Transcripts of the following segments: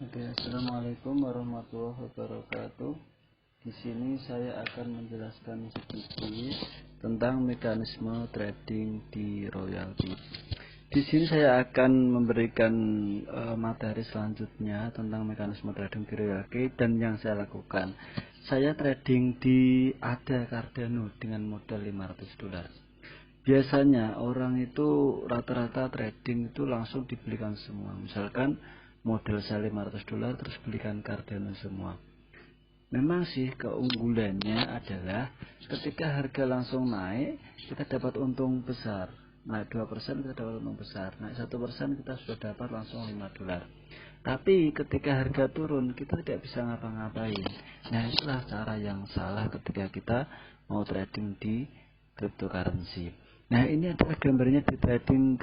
Oke, assalamualaikum warahmatullahi wabarakatuh. Di sini saya akan menjelaskan sedikit tentang mekanisme trading di royalty. Di sini saya akan memberikan materi selanjutnya tentang mekanisme trading di royalty dan yang saya lakukan. Saya trading di ADA Cardano dengan modal $500. Biasanya orang itu rata-rata trading itu langsung dibelikan semua. Misalkan modal saya $500 terus belikan Cardano semua. Memang sih keunggulannya adalah ketika harga langsung naik kita dapat untung besar. Naik 2% kita dapat untung besar. Naik 1% kita sudah dapat langsung $5. Tapi ketika harga turun kita tidak bisa ngapa-ngapain. Nah, itulah cara yang salah ketika kita mau trading di cryptocurrency. Nah, ini adalah gambarnya di trading.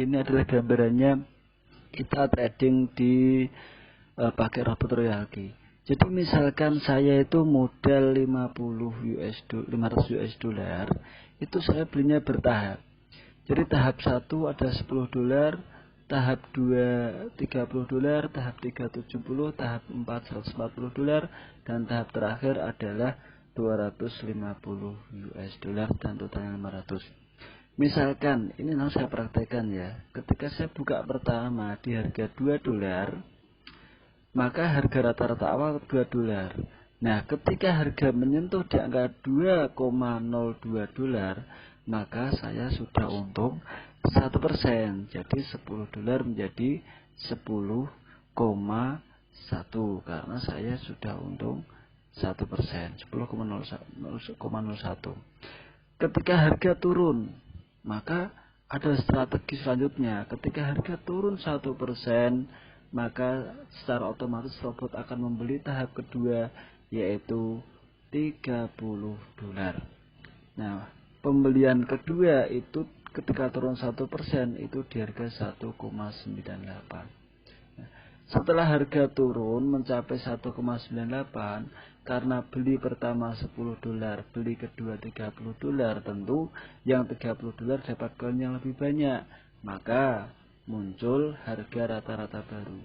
Ini adalah gambarannya kita trading di pakai robot royalty. Jadi misalkan saya itu modal 500 US dollar, itu saya belinya bertahap. Jadi tahap 1 ada $10, tahap 2 $30, tahap 3 $70, tahap 4 $140, dan tahap terakhir adalah $250 US dan totalnya 500. Misalkan ini harus saya praktekkan ya. Ketika saya buka pertama di harga $2, maka harga rata-rata awal $2. Nah, ketika harga menyentuh di angka $2,02, maka saya sudah untung 1%. Jadi $10 menjadi 10,1 karena saya sudah untung 1%, 10,01. Ketika harga turun, maka ada strategi selanjutnya. Ketika harga turun 1%, maka secara otomatis robot akan membeli tahap kedua, yaitu $30. Nah, pembelian kedua itu ketika turun 1% itu di harga 1,98. Setelah harga turun mencapai 1,98, karena beli pertama $10, beli kedua $30, tentu yang $30 dapat koin yang lebih banyak, maka muncul harga rata-rata baru.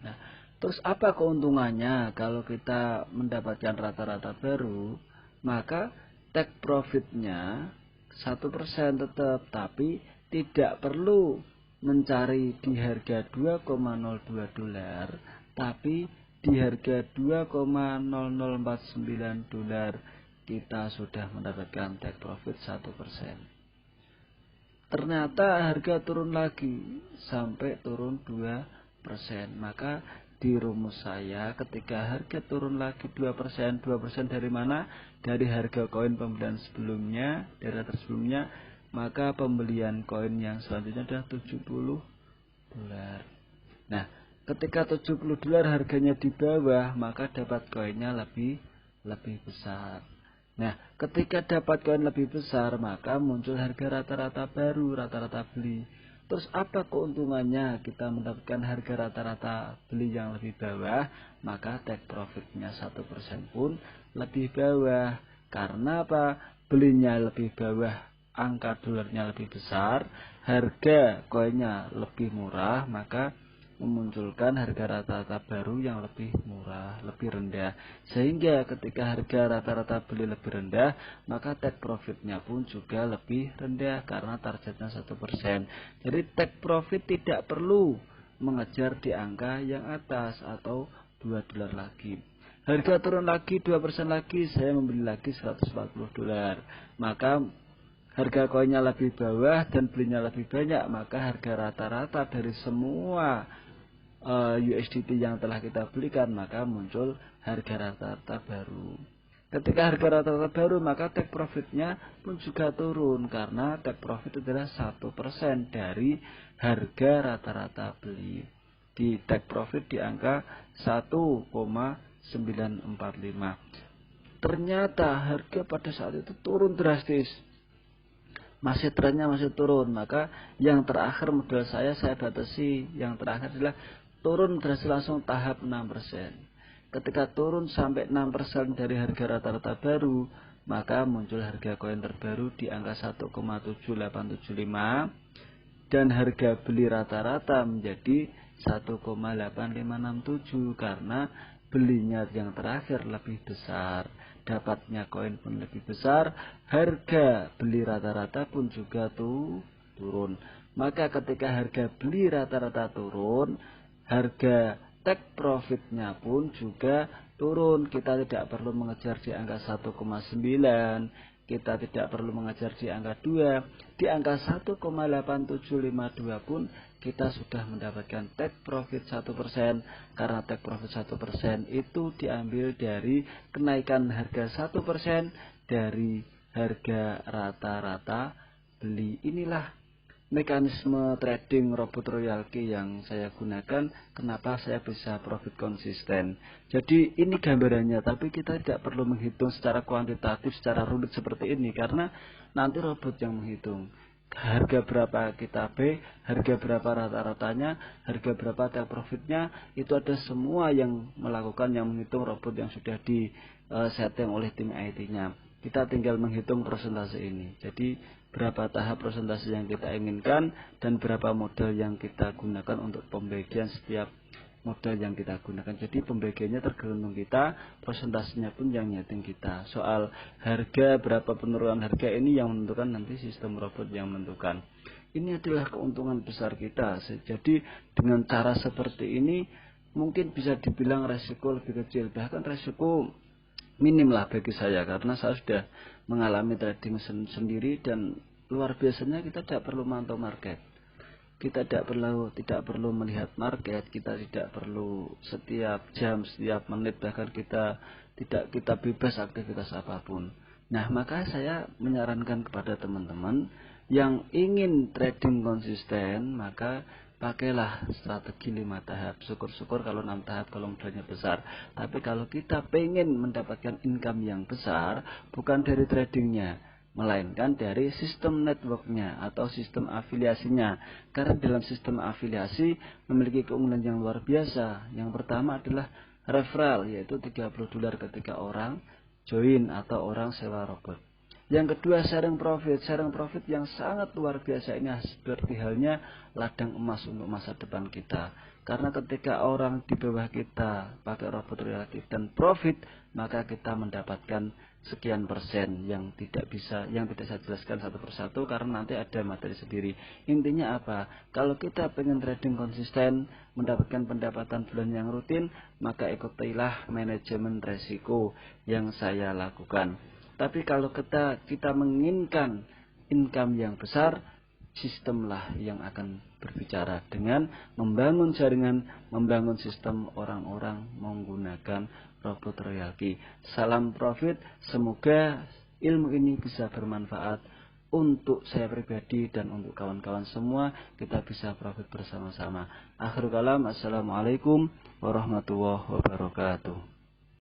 Nah, terus apa keuntungannya kalau kita mendapatkan rata-rata baru? Maka take profitnya 1% tetap, tapi tidak perlu mencari di harga $2,02, tapi di harga $2,0049 kita sudah mendapatkan take profit 1%. Ternyata harga turun lagi sampai turun 2%. Maka di rumus saya ketika harga turun lagi 2%, 2% dari mana? Dari harga koin pembelian sebelumnya, dari atas sebelumnya, maka pembelian koin yang selanjutnya adalah $70. Nah, ketika $70 harganya di bawah, maka dapat koinnya lebih besar. Nah, ketika dapat koin lebih besar, maka muncul harga rata-rata baru, rata-rata beli. Terus apa keuntungannya kita mendapatkan harga rata-rata beli yang lebih bawah? Maka take profitnya 1% pun lebih bawah. Karena apa? Belinya lebih bawah, angka dolarnya lebih besar, harga koinnya lebih murah, maka memunculkan harga rata-rata baru yang lebih murah, lebih rendah. Sehingga ketika harga rata-rata beli lebih rendah, maka take profitnya pun juga lebih rendah karena targetnya 1%. Jadi take profit tidak perlu mengejar di angka yang atas atau $2 lagi. Harga turun lagi 2% lagi, saya membeli lagi $140. Maka harga koinnya lebih bawah dan belinya lebih banyak, maka harga rata-rata dari semua USDT yang telah kita belikan, maka muncul harga rata-rata baru. Ketika harga rata-rata baru, maka take profitnya pun juga turun karena take profit adalah 1% dari harga rata-rata beli. Di take profit di angka 1,945. Ternyata harga pada saat itu turun drastis. Trennya masih turun, maka yang terakhir modal saya batasi. Yang terakhir adalah turun drastis langsung tahap 6%. Ketika turun sampai 6% dari harga rata-rata baru, maka muncul harga koin terbaru di angka 1,7875 dan harga beli rata-rata menjadi 1,8567 karena belinya yang terakhir lebih besar, dapatnya koin pun lebih besar, harga beli rata-rata pun juga turun. Maka ketika harga beli rata-rata turun, harga take profitnya pun juga turun. Kita tidak perlu mengejar di angka 1,9, kita tidak perlu mengejar di angka 2, di angka 1,8752 pun kita sudah mendapatkan take profit 1%, karena take profit 1% itu diambil dari kenaikan harga 1% dari harga rata-rata beli. Inilah mekanisme trading robot Royal Key yang saya gunakan. Kenapa saya bisa profit konsisten? Jadi ini gambarannya, tapi kita tidak perlu menghitung secara kuantitatif, secara rumit seperti ini, karena nanti robot yang menghitung harga berapa kita B, harga berapa rata-ratanya, harga berapa take profitnya, itu ada semua yang melakukan, yang menghitung robot yang sudah di setting oleh tim IT-nya. Kita tinggal menghitung persentase ini. Jadi berapa tahap persentase yang kita inginkan dan berapa modal yang kita gunakan untuk pembagian setiap modal yang kita gunakan. Jadi pembagiannya tergantung kita, persentasenya pun yang nyeting kita. Soal harga, berapa penurunan harga, ini yang menentukan nanti sistem robot yang menentukan. Ini adalah keuntungan besar kita. Jadi dengan cara seperti ini mungkin bisa dibilang resiko lebih kecil, bahkan resiko minim lah bagi saya, karena saya sudah mengalami trading sendiri dan luar biasanya kita tidak perlu mantau market. Kita tidak perlu melihat market, kita tidak perlu setiap jam, setiap menit, bahkan kita bebas aktivitas apapun. Nah, maka saya menyarankan kepada teman-teman yang ingin trading konsisten, maka pakailah strategi 5 tahap. Syukur-syukur kalau 6 tahap kalau modalnya besar. Tapi kalau kita pengen mendapatkan income yang besar, bukan dari tradingnya, melainkan dari sistem networknya atau sistem afiliasinya. Karena dalam sistem afiliasi memiliki keunggulan yang luar biasa. Yang pertama adalah referral, yaitu $30 ketika orang join atau orang sewa robot. Yang kedua, sharing profit yang sangat luar biasa. Ini seperti halnya ladang emas untuk masa depan kita. Karena ketika orang di bawah kita pakai robot Royal Key dan profit, maka kita mendapatkan sekian persen yang tidak saya jelaskan satu persatu karena nanti ada materi sendiri. Intinya apa? Kalau kita pengen trading konsisten, mendapatkan pendapatan bulan yang rutin, maka ikutilah manajemen resiko yang saya lakukan. Tapi kalau kita menginginkan income yang besar, sistemlah yang akan berbicara dengan membangun jaringan, membangun sistem orang-orang menggunakan robot Royal Key. Salam profit, semoga ilmu ini bisa bermanfaat untuk saya pribadi dan untuk kawan-kawan semua. Kita bisa profit bersama-sama. Akhirul kalam, assalamualaikum warahmatullahi wabarakatuh.